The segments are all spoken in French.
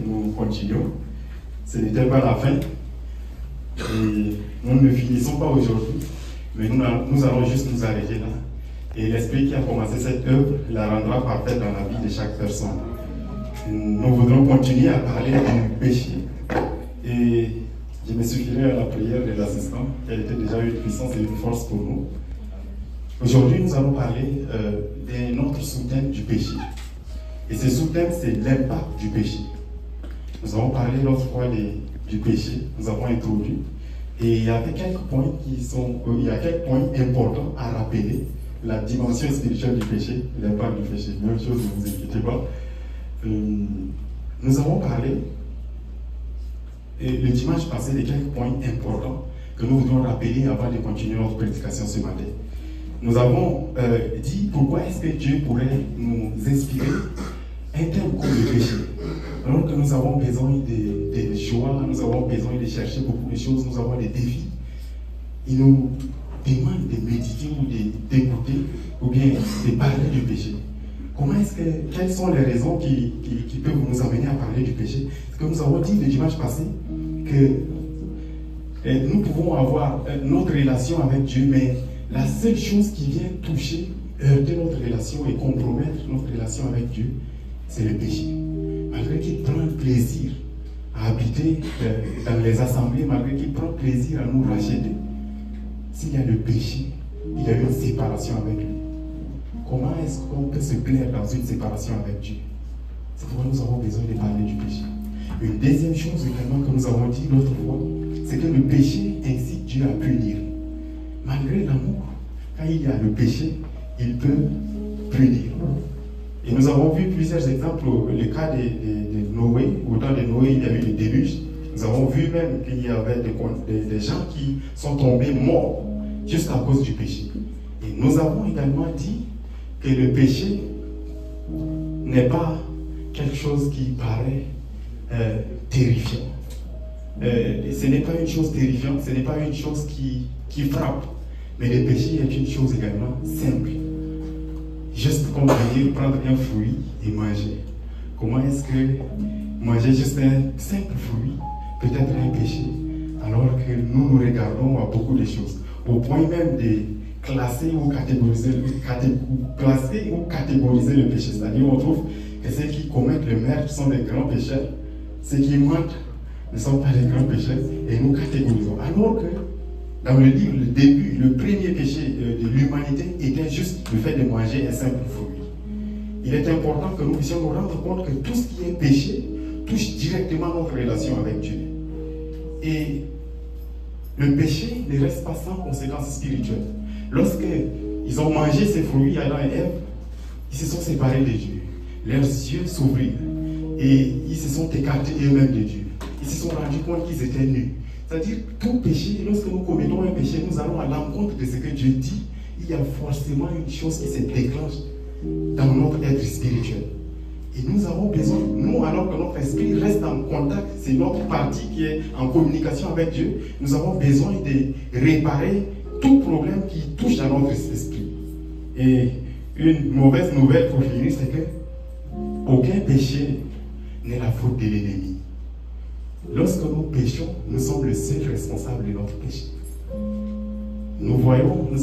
Nous continuons. Ce n'était pas la fin. Et nous ne finissons pas aujourd'hui. Mais nous allons juste nous arrêter là. Et l'Esprit qui a commencé cette œuvre la rendra parfaite dans la vie de chaque personne. Nous voudrons continuer à parler du péché. Et je me suffirai à la prière de l'assistant, qui a été déjà une puissance et une force pour nous. Aujourd'hui, nous allons parler d'un autre sous-thème du péché. Et ce sous-thème, c'est l'impact du péché. Nous avons parlé l'autre fois du péché, nous avons introduit. Et il y avait quelques points importants à rappeler. La dimension spirituelle du péché, l'impact du péché. Même chose, ne vous inquiétez pas. Nous avons parlé, le dimanche passé, de quelques points importants que nous voudrions rappeler avant de continuer notre prédication ce matin. Nous avons dit pourquoi est-ce que Dieu pourrait nous inspirer un thème comme le péché. Alors que nous avons besoin de joie, nous avons besoin de chercher beaucoup de choses, nous avons des défis. Il nous demande de méditer ou d'écouter ou bien de parler du péché. Quelles sont les raisons qui peuvent nous amener à parler du péché? Parce que nous avons dit le dimanche passé que nous pouvons avoir notre relation avec Dieu, mais la seule chose qui vient toucher, heurter notre relation et compromettre notre relation avec Dieu, c'est le péché. Malgré qu'il prend plaisir à habiter dans les assemblées, malgré qu'il prend plaisir à nous racheter, s'il y a le péché, il y a une séparation avec lui. Comment est-ce qu'on peut se plaire dans une séparation avec Dieu? C'est pourquoi nous avons besoin de parler du péché. Une deuxième chose également que nous avons dit l'autre fois, c'est que le péché incite Dieu à punir. Malgré l'amour, quand il y a le péché, il peut punir. Et nous avons vu plusieurs exemples, le cas de Noé, au temps de Noé, il y a eu le déluge. Nous avons vu même qu'il y avait des gens qui sont tombés morts juste à cause du péché. Et nous avons également dit que le péché n'est pas quelque chose qui paraît terrifiant. Ce n'est pas une chose terrifiante, ce n'est pas une chose qui frappe. Mais le péché est une chose également simple. Juste comme venir prendre un fruit et manger. Comment est-ce que manger juste un simple fruit peut être un péché, alors que nous regardons à beaucoup de choses, au point même de classer ou catégoriser le péché. C'est-à-dire on trouve que ceux qui commettent le meurtre sont des grands pécheurs, ceux qui mentent ne sont pas des grands pécheurs, et nous catégorisons. Alors que dans le livre, le début, le premier péché de l'humanité était juste le fait de manger un simple fruit. Il est important que nous puissions nous rendre compte que tout ce qui est péché touche directement notre relation avec Dieu. Et le péché ne reste pas sans conséquences spirituelles. Lorsqu'ils ont mangé ces fruits, Adam et Ève, ils se sont séparés de Dieu. Leurs yeux s'ouvrirent et ils se sont écartés eux-mêmes de Dieu. Ils se sont rendus compte qu'ils étaient nus. C'est-à-dire, tout péché, lorsque nous commettons un péché, nous allons à l'encontre de ce que Dieu dit. Il y a forcément une chose qui se déclenche dans notre être spirituel. Et nous avons besoin, nous, alors que notre esprit reste en contact, c'est notre partie qui est en communication avec Dieu, nous avons besoin de réparer tout problème qui touche à notre esprit. Et une mauvaise nouvelle pour finir, c'est que aucun péché n'est la faute de l'ennemi. Lorsque nous péchons, nous sommes le seul responsable de notre péché. Nous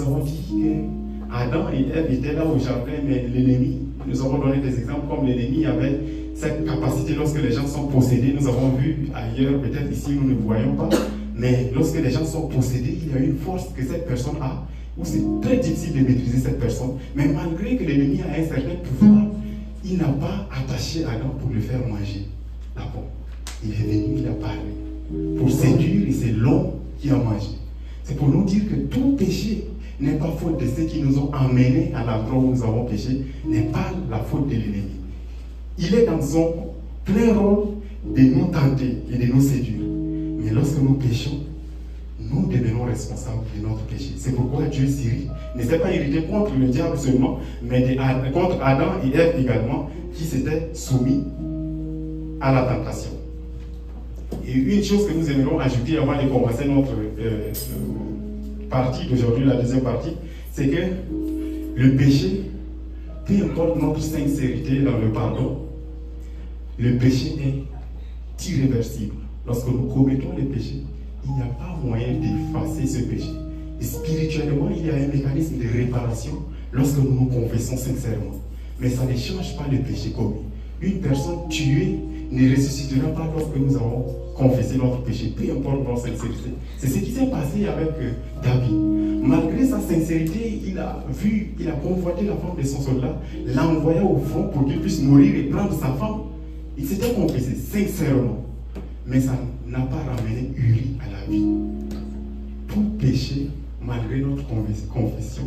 avons dit que Adam et Ève étaient là au jardin, mais l'ennemi, nous avons donné des exemples comme l'ennemi avait cette capacité lorsque les gens sont possédés. Nous avons vu ailleurs, peut-être ici nous ne voyons pas, mais lorsque les gens sont possédés, il y a une force que cette personne a, où c'est très difficile de maîtriser cette personne. Mais malgré que l'ennemi a un certain pouvoir, il n'a pas attaché Adam pour le faire manger la pomme. Il est venu, il a parlé. Pour séduire, et c'est l'homme qui a mangé. C'est pour nous dire que tout péché n'est pas faute de ceux qui nous ont emmenés à l'endroit où nous avons péché, n'est pas la faute de l'ennemi. Il est dans son plein rôle de nous tenter et de nous séduire. Mais lorsque nous péchons, nous devenons responsables de notre péché. C'est pourquoi Dieu ne s'est pas irrité contre le diable seulement, mais contre Adam et Ève également, qui s'étaient soumis à la tentation. Et une chose que nous aimerions ajouter avant de commencer notre partie d'aujourd'hui, la deuxième partie, c'est que le péché, peu importe notre sincérité dans le pardon, le péché est irréversible. Lorsque nous commettons les péchés, il n'y a pas moyen d'effacer ce péché. Et spirituellement, il y a un mécanisme de réparation lorsque nous nous confessons sincèrement. Mais ça ne change pas le péché commis. Une personne tuée ne ressuscitera pas lorsque nous avons confessé notre péché, peu importe notre sincérité. C'est ce qui s'est passé avec David. Malgré sa sincérité, il a convoité la femme de son soldat, l'a envoyé au front pour qu'il puisse mourir et prendre sa femme. Il s'était confessé sincèrement. Mais ça n'a pas ramené Uri à la vie. Tout péché, malgré notre confession,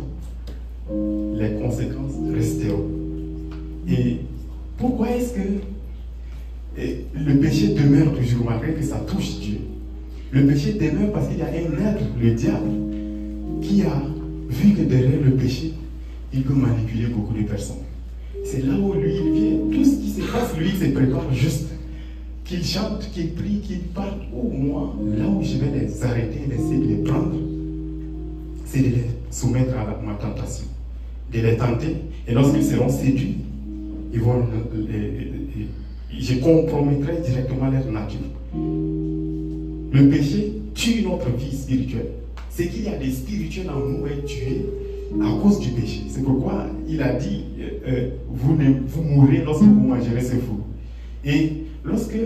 les conséquences resteront. Et pourquoi est-ce que le péché demeure toujours malgré que ça touche Dieu? Le péché demeure parce qu'il y a un être, le diable, qui a vu que derrière le péché, il peut manipuler beaucoup de personnes. C'est là où lui, il vient. Tout ce qui se passe, lui, il se prépare juste. Qu'il chante, qu'il prie, qu'il parle, ou moi, là où je vais les arrêter, essayer de les prendre, c'est de les soumettre à ma tentation, de les tenter, et lorsqu'ils seront séduits, ils vont, je compromettrai directement leur nature. Le péché tue notre vie spirituelle. C'est qu'il y a des spirituels en nous et tués à cause du péché. C'est pourquoi il a dit, vous mourrez lorsque vous mangerez ce fruit. Et lorsque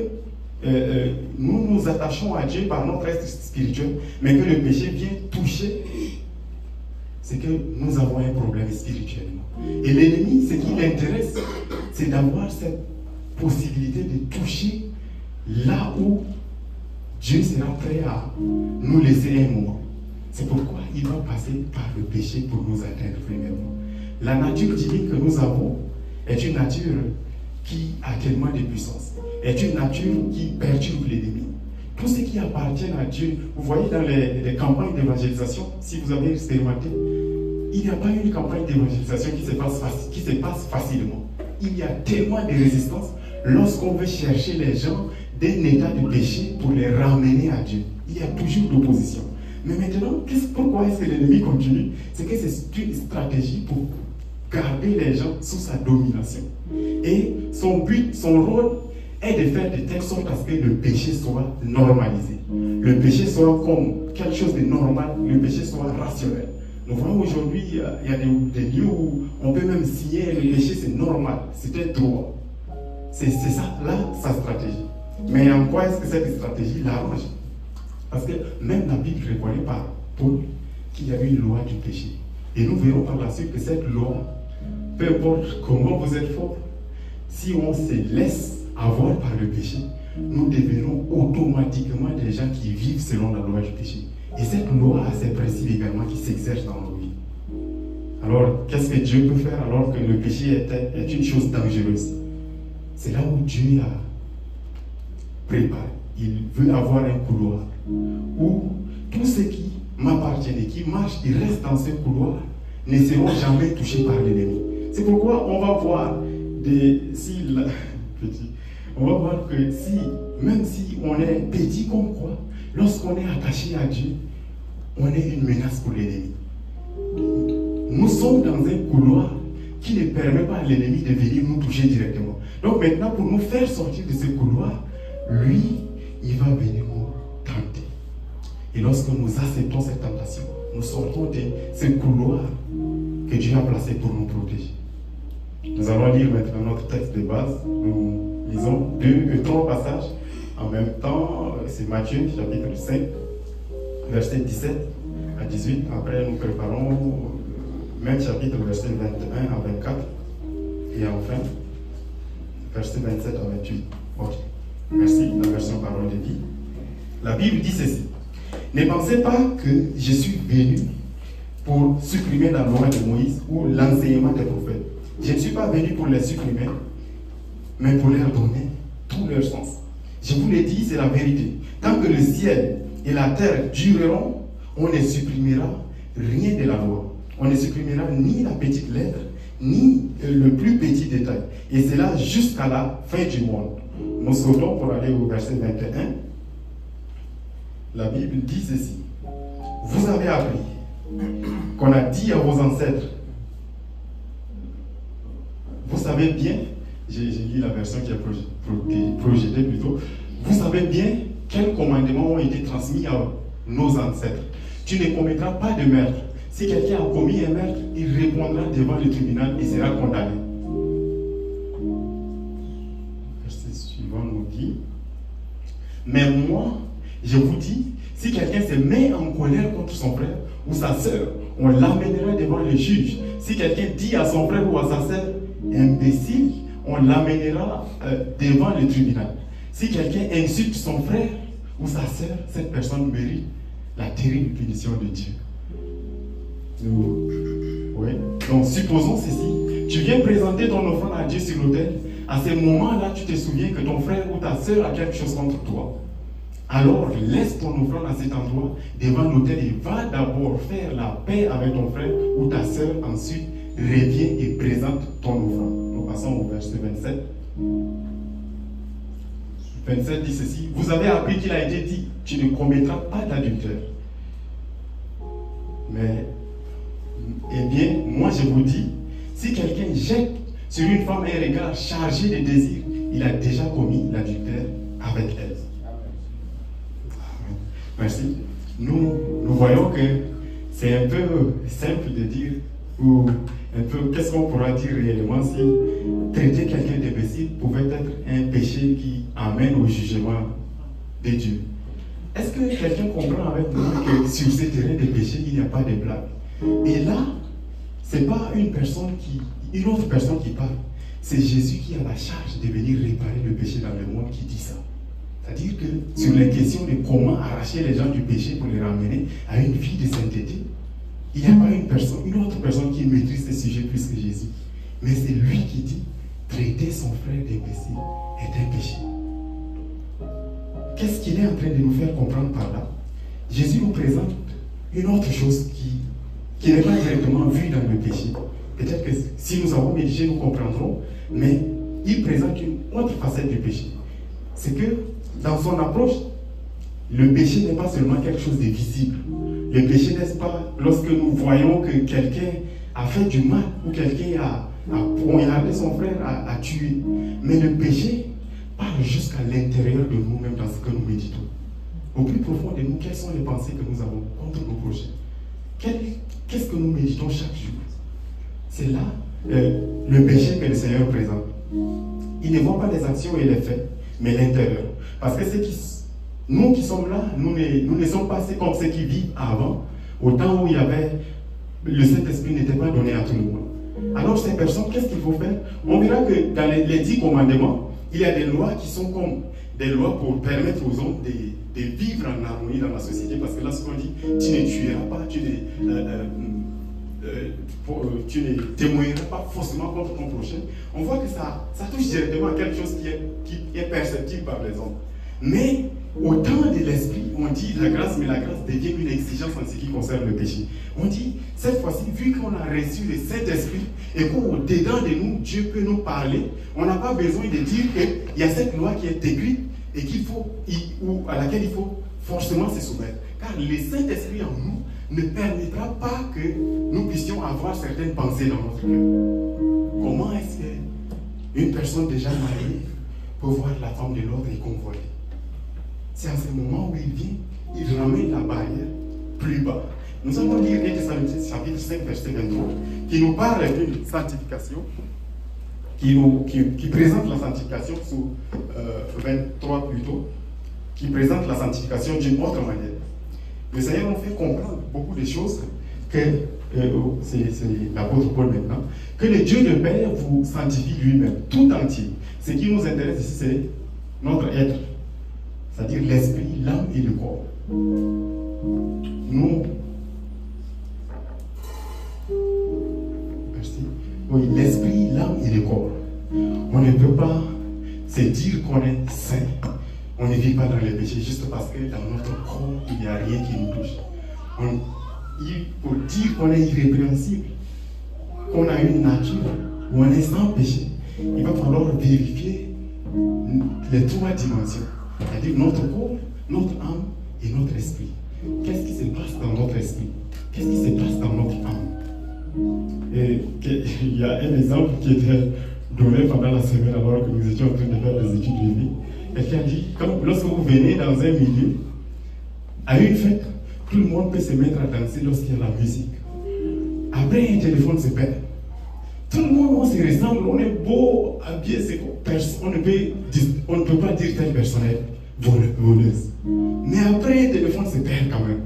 nous nous attachons à Dieu par notre être spirituel, mais que le péché vient toucher, c'est que nous avons un problème spirituellement. Et l'ennemi, ce qui l'intéresse, c'est d'avoir cette possibilité de toucher là où Dieu sera prêt à nous laisser un moment. C'est pourquoi il va passer par le péché pour nous atteindre premièrement. La nature divine que nous avons est une nature qui a tellement de puissance, est une nature qui perturbe l'ennemi. Tout ce qui appartient à Dieu, vous voyez dans les campagnes d'évangélisation, si vous avez expérimenté, il n'y a pas une campagne d'évangélisation qui se passe facilement. Il y a tellement de résistance lorsqu'on veut chercher les gens d'un état de péché pour les ramener à Dieu. Il y a toujours d'opposition. Mais maintenant, pourquoi est-ce que l'ennemi continue? C'est que c'est une stratégie pour garder les gens sous sa domination. Et son but, son rôle est de faire de telle sorte à ce que le péché soit normalisé. Le péché soit comme quelque chose de normal, le péché soit rationnel. Nous voyons aujourd'hui, il y a des lieux où on peut même signer le péché, c'est normal, c'est un droit. C'est ça, là, sa stratégie. Mais en quoi est-ce que cette stratégie l'arrange? Parce que même la Bible reconnaît par Paul qu'il y a une loi du péché. Et nous verrons par la suite que cette loi, peu importe comment vous êtes fort, si on se laisse avoir par le péché, nous devenons automatiquement des gens qui vivent selon la loi du péché. Et cette loi a ses principes également qui s'exercent dans nos vies. Alors, qu'est-ce que Dieu peut faire alors que le péché est une chose dangereuse? C'est là où Dieu a préparé. Il veut avoir un couloir où tous ceux qui m'appartiennent et qui marchent, ils restent dans ce couloir, ne seront jamais touchés par l'ennemi. C'est pourquoi on va voir on va voir que même si on est petit comme quoi, lorsqu'on est attaché à Dieu, on est une menace pour l'ennemi. Nous sommes dans un couloir qui ne permet pas à l'ennemi de venir nous toucher directement. Donc maintenant, pour nous faire sortir de ce couloir, lui, il va venir nous tenter. Et lorsque nous acceptons cette tentation, nous sortons de ce couloir que Dieu a placé pour nous protéger. Nous allons lire maintenant notre texte de base. Nous lisons 3 passages en même temps. C'est Matthieu, chapitre 5, verset 17 à 18. Après, nous préparons même chapitre, verset 21 à 24. Et enfin, verset 27 à 28. Ok. Merci, la version parole de vie. La Bible dit ceci. Ne pensez pas que je suis venu pour supprimer la loi de Moïse ou l'enseignement des prophètes. Je ne suis pas venu pour les supprimer, mais pour leur donner tout leur sens. Je vous l'ai dit, c'est la vérité. Tant que le ciel et la terre dureront, on ne supprimera rien de la loi. On ne supprimera ni la petite lettre, ni le plus petit détail. Et c'est là jusqu'à la fin du monde. Nous sautons pour aller au verset 21. La Bible dit ceci. Vous avez appris qu'on a dit à vos ancêtres. Vous savez bien, j'ai lu la version qui est projetée plutôt. Vous savez bien quels commandements ont été transmis à nos ancêtres. Tu ne commettras pas de meurtre. Si quelqu'un a commis un meurtre, il répondra devant le tribunal et sera condamné. Le verset suivant nous dit, mais moi, je vous dis, si quelqu'un se met en colère contre son frère ou sa sœur, on l'amènera devant le juge. Si quelqu'un dit à son frère ou à sa sœur, imbécile, on l'amènera devant le tribunal. Si quelqu'un insulte son frère ou sa sœur, cette personne mérite la terrible punition de Dieu. Oui. Donc, supposons ceci. Tu viens présenter ton offrande à Dieu sur l'autel. À ce moment-là, tu te souviens que ton frère ou ta sœur a quelque chose contre toi. Alors, laisse ton offrande à cet endroit, devant l'autel, et va d'abord faire la paix avec ton frère ou ta sœur. Ensuite, reviens et présente ton offrande. Nous passons au verset 27. 27 dit ceci. Vous avez appris qu'il a été dit, tu ne commettras pas d'adultère. Mais, eh bien, moi je vous dis, si quelqu'un jette sur une femme un regard chargé de désir, il a déjà commis l'adultère avec elle. Amen. Merci. Nous voyons que c'est un peu simple de dire, ou un peu, qu'est-ce qu'on pourra dire réellement si traiter quelqu'un d'imbécile pouvait être un péché qui amène au jugement de Dieu. Est-ce que quelqu'un comprend avec nous que sur ce terrain de péché, il n'y a pas de blague? Et là, ce n'est pas une autre personne qui parle. C'est Jésus qui a la charge de venir réparer le péché dans le monde qui dit ça. C'est-à-dire que sur les questions de comment arracher les gens du péché pour les ramener à une vie de sainteté, il n'y a pas une autre personne qui maîtrise ce sujet plus que Jésus. Mais c'est lui qui dit, traiter son frère d'imbécile est un péché. Qu'est-ce qu'il est en train de nous faire comprendre par là? Jésus nous présente une autre chose qui n'est pas directement vue dans le péché. Peut-être que si nous avons médité, nous comprendrons, mais il présente une autre facette du péché. C'est que dans son approche, le péché n'est pas seulement quelque chose de visible. Le péché, n'est-ce pas, lorsque nous voyons que quelqu'un a fait du mal ou quelqu'un a poignardé son frère, a tué. Mais le péché parle jusqu'à l'intérieur de nous-mêmes dans ce que nous méditons. Au plus profond de nous, quelles sont les pensées que nous avons contre nos prochains? Qu'est-ce que nous méditons chaque jour? C'est là le péché que le Seigneur présente. Il ne voit pas les actions et les faits, mais l'intérieur. Parce que nous qui sommes là, nous ne sommes pas comme ceux qui vivent avant, au temps où il y avait, le Saint-Esprit n'était pas donné à tout le monde. Alors ces personnes, qu'est-ce qu'il faut faire? On verra que dans les 10 commandements, il y a des lois qui sont comme des lois pour permettre aux hommes de vivre en harmonie dans la société. Parce que là, ce qu'on dit, tu ne tueras pas, tu ne témoigneras pas forcément contre ton prochain. On voit que ça touche directement à quelque chose qui est perceptible par les hommes. Mais au temps de l'esprit, on dit la grâce, mais la grâce devient une exigence en ce qui concerne le péché. On dit, cette fois-ci, vu qu'on a reçu le Saint-Esprit et qu'au-dedans de nous, Dieu peut nous parler, on n'a pas besoin de dire qu'il y a cette loi qui est écrite et à laquelle il faut forcément se soumettre. Car le Saint-Esprit en nous ne permettra pas que nous puissions avoir certaines pensées dans notre cœur. Comment est-ce qu'une personne déjà mariée peut voir la femme de l'autre et convoiter? C'est à ce moment où il vient, il ramène la barrière plus bas. Nous allons lire 1 Thessaloniciens chapitre 5, verset 23, qui nous parle d'une sanctification, qui présente la sanctification sous 23 plutôt, qui présente la sanctification d'une autre manière. Le Seigneur nous fait comprendre beaucoup de choses que, c'est l'apôtre Paul maintenant, que le Dieu de Père vous sanctifie lui-même, tout entier. Ce qui nous intéresse ici, c'est notre être. C'est-à-dire l'esprit, l'âme et le corps. Nous, merci. Oui, l'esprit, l'âme et le corps. On ne peut pas se dire qu'on est saint. On ne vit pas dans les péchés juste parce que dans notre corps, il n'y a rien qui nous touche. Pour dire qu'on est irrépréhensible, qu'on a une nature où on est sans péché, il va falloir vérifier les 3 dimensions. C'est-à-dire notre corps, notre âme et notre esprit. Qu'est-ce qui se passe dans notre esprit? Qu'est-ce qui se passe dans notre âme? Et il y a un exemple qui était donné pendant la semaine alors que nous étions en train de faire des études de vie. quelqu'un dit, comme lorsque vous venez dans un milieu, à une fête, tout le monde peut se mettre à danser lorsqu'il y a la musique. Après, un téléphone se perd. Tout le monde, on se ressemble, on est beau, habillé, on ne peut pas dire telle personne est voleuse. Mais après, un téléphone se perd quand même.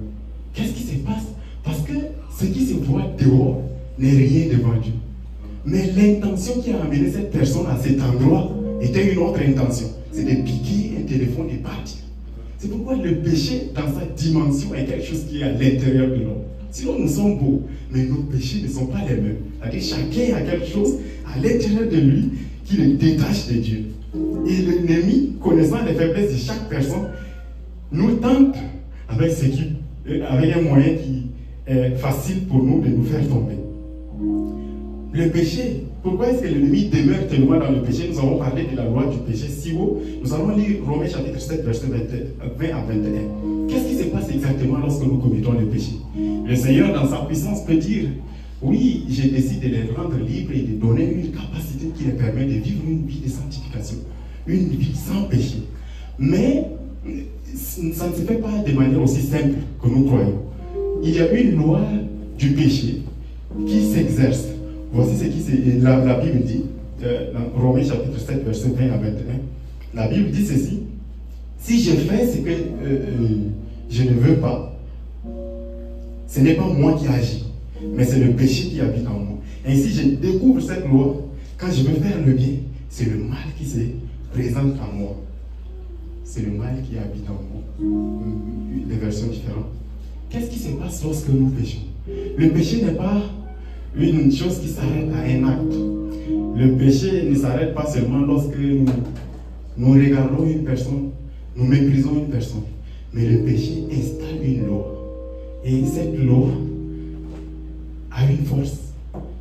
Qu'est-ce qui se passe? Parce que ce qui se voit dehors n'est rien devant Dieu. Mais l'intention qui a amené cette personne à cet endroit était une autre intention. C'est de piquer un téléphone et partir. C'est pourquoi le péché, dans sa dimension, est quelque chose qui est à l'intérieur de l'homme. Sinon, nous sommes beaux, mais nos péchés ne sont pas les mêmes. C'est-à-dire, chacun a quelque chose à l'intérieur de lui qui le détache de Dieu. Et l'ennemi, connaissant les faiblesses de chaque personne, nous tente avec un moyen qui est facile pour nous de nous faire tomber. Le péché, pourquoi est-ce que l'ennemi demeure tellement dans le péché? Nous avons parlé de la loi du péché si haut. Nous allons lire Romains chapitre 7, verset 20 à 21. Qu'est-ce qui se passe exactement lorsque nous commettons le péché? Le Seigneur, dans sa puissance, peut dire, oui, je décide de les rendre libres et de donner une capacité qui les permet de vivre une vie de sanctification, une vie sans péché. Mais ça ne se fait pas de manière aussi simple que nous croyons. Il y a une loi du péché qui s'exerce. Voici ce que la Bible dit, dans Romains chapitre 7, verset 20 à 21. La Bible dit ceci: si je fais ce que je ne veux pas, ce n'est pas moi qui agis, mais c'est le péché qui habite en moi. Ainsi, je découvre cette loi. Quand je veux faire le bien, c'est le mal qui se présente en moi. C'est le mal qui habite en moi. Des versions différentes. Qu'est-ce qui se passe lorsque nous péchons? Le péché n'est pas une chose qui s'arrête à un acte. Le péché ne s'arrête pas seulement lorsque nous regardons une personne, nous méprisons une personne. Mais le péché installe une loi. Et cette loi a une force.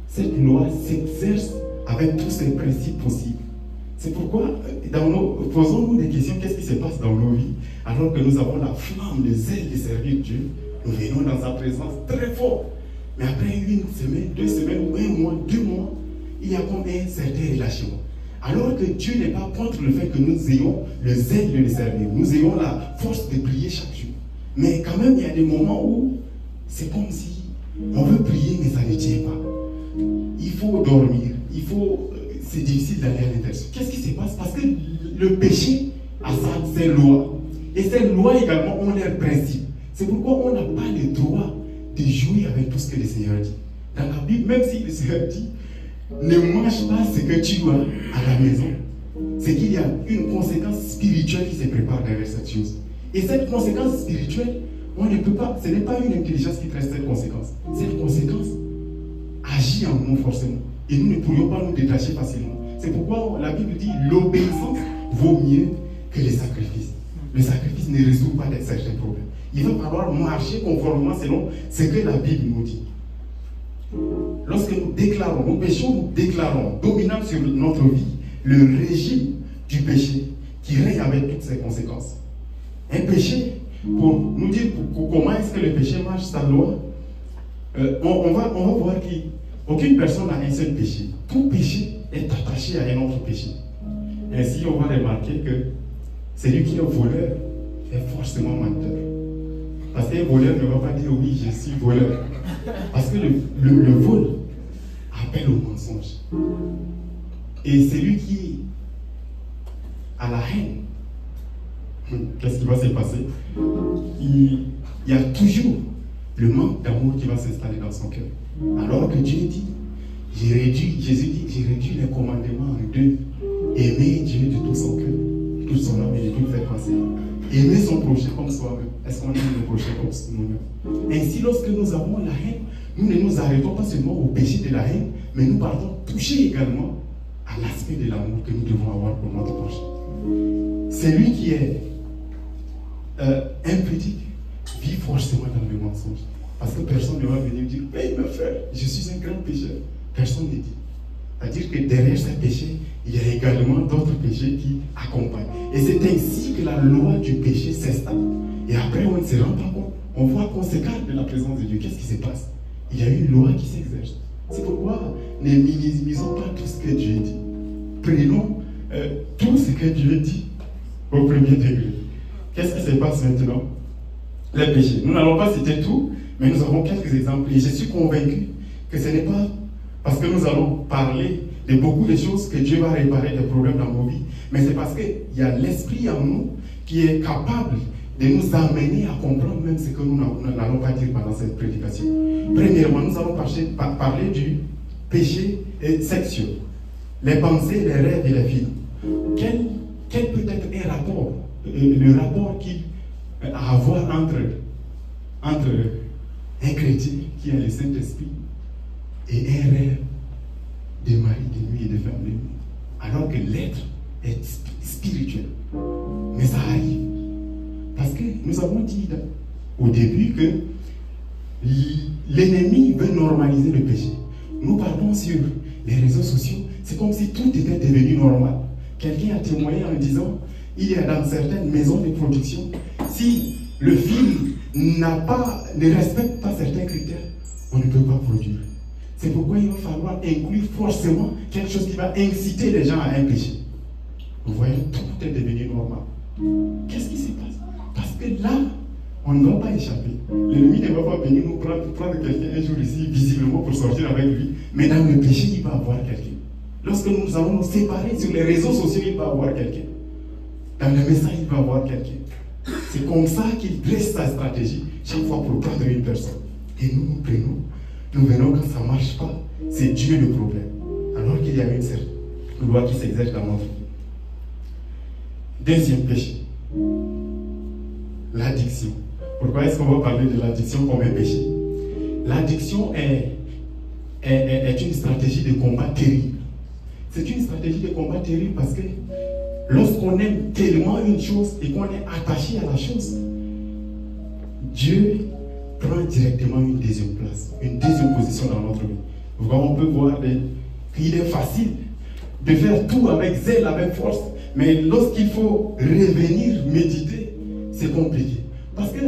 Cette loi s'exerce avec tous ses principes possibles. C'est pourquoi, posons-nous des questions, qu'est-ce qui se passe dans nos vies, alors que nous avons la flamme, le zèle de servir Dieu. Nous venons dans sa présence très fort. Mais après une semaine, 2 semaines, ou 1 mois, 2 mois, il y a comme un certain relâchement. Alors que Dieu n'est pas contre le fait que nous ayons le zèle de le servir. Nous ayons la force de prier chaque jour. Mais quand même, il y a des moments où c'est comme si on veut prier, mais ça ne tient pas. Il faut dormir. C'est difficile d'aller à l'intercession. Qu'est-ce qui se passe? Parce que le péché a ses lois. Et ces lois également ont leurs principes. C'est pourquoi on n'a pas le droit de jouer avec tout ce que le Seigneur dit. Dans la Bible, même si le Seigneur dit ne mange pas ce que tu as à la maison, c'est qu'il y a une conséquence spirituelle qui se prépare derrière cette chose. Et cette conséquence spirituelle, on ne peut pas, ce n'est pas une intelligence qui traite cette conséquence. Cette conséquence agit en nous forcément. Et nous ne pourrions pas nous détacher facilement. C'est pourquoi la Bible dit l'obéissance vaut mieux que les sacrifices. Le sacrifice ne résout pas certains problèmes. Il va falloir marcher conformément selon ce que la Bible nous dit. Lorsque nous déclarons, nous péchons, nous déclarons, dominant sur notre vie, le régime du péché qui règne avec toutes ses conséquences. Un péché, pour nous dire comment est-ce que le péché marche, sa loi, on va voir qu'aucune personne n'a un seul péché. Tout péché est attaché à un autre péché. Ainsi, on va remarquer que celui qui est voleur est forcément menteur. Parce qu'un voleur ne va pas dire oui, je suis voleur. Parce que le vol appelle au mensonge. Et celui qui a la haine, qu'est-ce qui va se passer? Il y a toujours le manque d'amour qui va s'installer dans son cœur. Alors que Dieu dit, Jésus dit, j'ai réduit les commandements en 2. Aimer Dieu de tout son cœur, de toute son âme et de toutes ses pensées. Aimer son prochain comme soi-même. Est-ce qu'on aime le prochain comme nous-mêmes? Ainsi, lorsque nous avons la haine, nous ne nous arrêtons pas seulement au péché de la haine, mais nous partons toucher également à l'aspect de l'amour que nous devons avoir pour notre prochain. Celui qui est impudique vit forcément dans le mensonge. Parce que personne ne va venir dire, hey mes frères, je suis un grand pécheur. Personne ne dit. C'est-à-dire que derrière ce péché, il y a également d'autres péchés qui accompagnent. Et c'est ainsi que la loi du péché s'installe. Et après, on ne se rend pas compte. On voit conséquence de la présence de Dieu. Qu'est-ce qui se passe? Il y a une loi qui s'exerce. C'est pourquoi ne minimisons pas tout ce que Dieu dit. Prenons tout ce que Dieu dit au premier degré. Qu'est-ce qui se passe maintenant? Les péchés. Nous n'allons pas citer tout, mais nous avons quelques exemples. Et je suis convaincu que ce n'est pas parce que nous allons parler de beaucoup de choses que Dieu va réparer des problèmes dans nos vies, mais c'est parce qu'il y a l'esprit en nous qui est capable de nous amener à comprendre même ce que nous n'allons pas dire pendant cette prédication. Premièrement, nous allons parler du péché sexuel, les pensées, les rêves et les films. Quel peut être un rapport, le rapport qu'il a à avoir entre un chrétien qui a le Saint-Esprit et un rêve de mari de nuit et de femme de nuit, alors que l'être est spirituel. Mais ça arrive. Parce que nous avons dit au début que l'ennemi veut normaliser le péché. Nous parlons sur les réseaux sociaux, c'est comme si tout était devenu normal. Quelqu'un a témoigné en disant, il y a dans certaines maisons de production, si le film ne respecte pas certains critères, on ne peut pas produire. C'est pourquoi il va falloir inclure forcément quelque chose qui va inciter les gens à un péché. Vous voyez, tout est devenu normal. Qu'est-ce qui se passe? Parce que là, on ne va pas échapper. L'ennemi ne va pas venir nous prendre quelqu'un un jour ici, visiblement pour sortir avec lui, mais dans le péché, il va avoir quelqu'un. Lorsque nous allons nous séparer sur les réseaux sociaux, il va avoir quelqu'un. Dans le message, il va avoir quelqu'un. C'est comme ça qu'il dresse sa stratégie chaque fois pour prendre une personne. Et nous prenons. Nous verrons quand ça ne marche pas, c'est Dieu le problème. Alors qu'il y a une certaine loi qui s'exerce dans notre vie. Deuxième péché, l'addiction. Pourquoi est-ce qu'on va parler de l'addiction comme un péché? L'addiction est une stratégie de combat terrible. C'est une stratégie de combat terrible parce que lorsqu'on aime tellement une chose et qu'on est attaché à la chose, Dieu prend directement une deuxième place, une deuxième position dans notre vie. On peut voir qu'il est facile de faire tout avec zèle, avec force, mais lorsqu'il faut revenir méditer, c'est compliqué. Parce que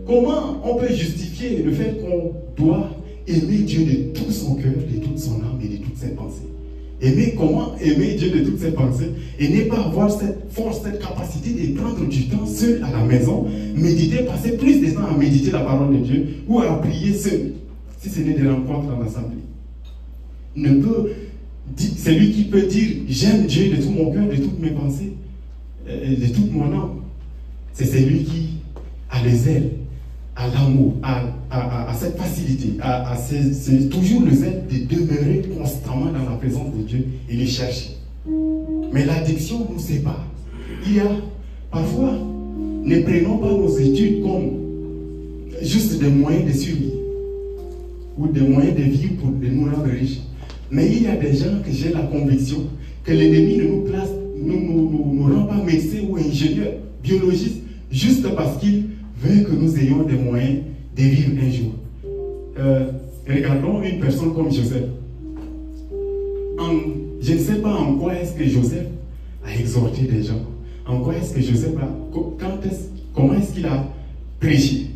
comment on peut justifier le fait qu'on doit aimer Dieu de tout son cœur, de toute son âme et de toutes ses pensées? Comment aimer Dieu de toutes ses pensées et ne pas avoir cette force, cette capacité de prendre du temps seul à la maison, méditer, passer plus de temps à méditer la parole de Dieu ou à prier seul, si ce n'est des rencontres en assemblée. C'est lui qui peut dire j'aime Dieu de tout mon cœur, de toutes mes pensées, de toute mon âme. C'est celui qui a le zèle, à l'amour, à cette facilité, c'est toujours le zèle de demeurer constamment dans la présence de Dieu et le chercher. Mais l'addiction nous sépare. Il y a parfois, ne prenons pas nos études comme juste des moyens de survie ou des moyens de vivre pour nous rendre riches. Mais il y a des gens que j'ai la conviction que l'ennemi ne nous place, nous rend pas médecins ou ingénieurs, biologistes, juste parce qu'il veut que nous ayons des moyens de vivre un jour. Regardons une personne comme Joseph. Je ne sais pas en quoi est-ce que Joseph a exhorté des gens. En quoi est-ce que Joseph comment est-ce qu'il a prêché?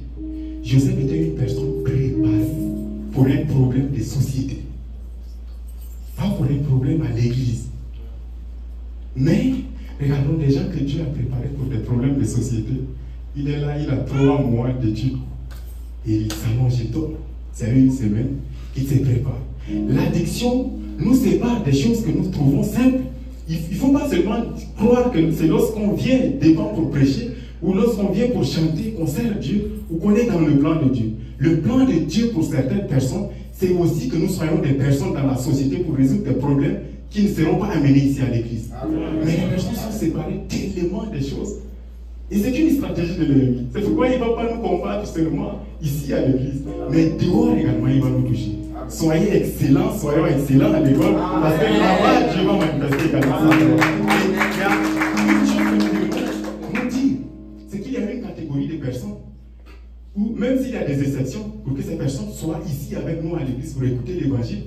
Joseph était une personne préparée pour un problème de société. Pas pour un problème à l'église. Mais, regardons des gens que Dieu a préparés pour des problèmes de société. Il est là, il a 3 mois d'études. Et il s'allonge et dort. C'est une semaine, il se prépare. L'addiction nous sépare des choses que nous trouvons simples. Il ne faut pas seulement croire que c'est lorsqu'on vient devant pour prêcher ou lorsqu'on vient pour chanter qu'on sert Dieu ou qu'on est dans le plan de Dieu. Le plan de Dieu pour certaines personnes, c'est aussi que nous soyons des personnes dans la société pour résoudre des problèmes qui ne seront pas amenés ici à l'église. Mais les personnes sont séparées tellement des choses. Et c'est une stratégie de l'ennemi. C'est pourquoi il ne va pas nous combattre seulement ici à l'église, mais dehors également il va nous toucher. Soyez excellents, soyons excellents à l'école, parce que là-bas Dieu va manifester également ça. Il y a une chose que nous dit, c'est qu'il y a une catégorie de personnes où, même s'il y a des exceptions, pour que ces personnes soient ici avec nous à l'église pour écouter l'évangile,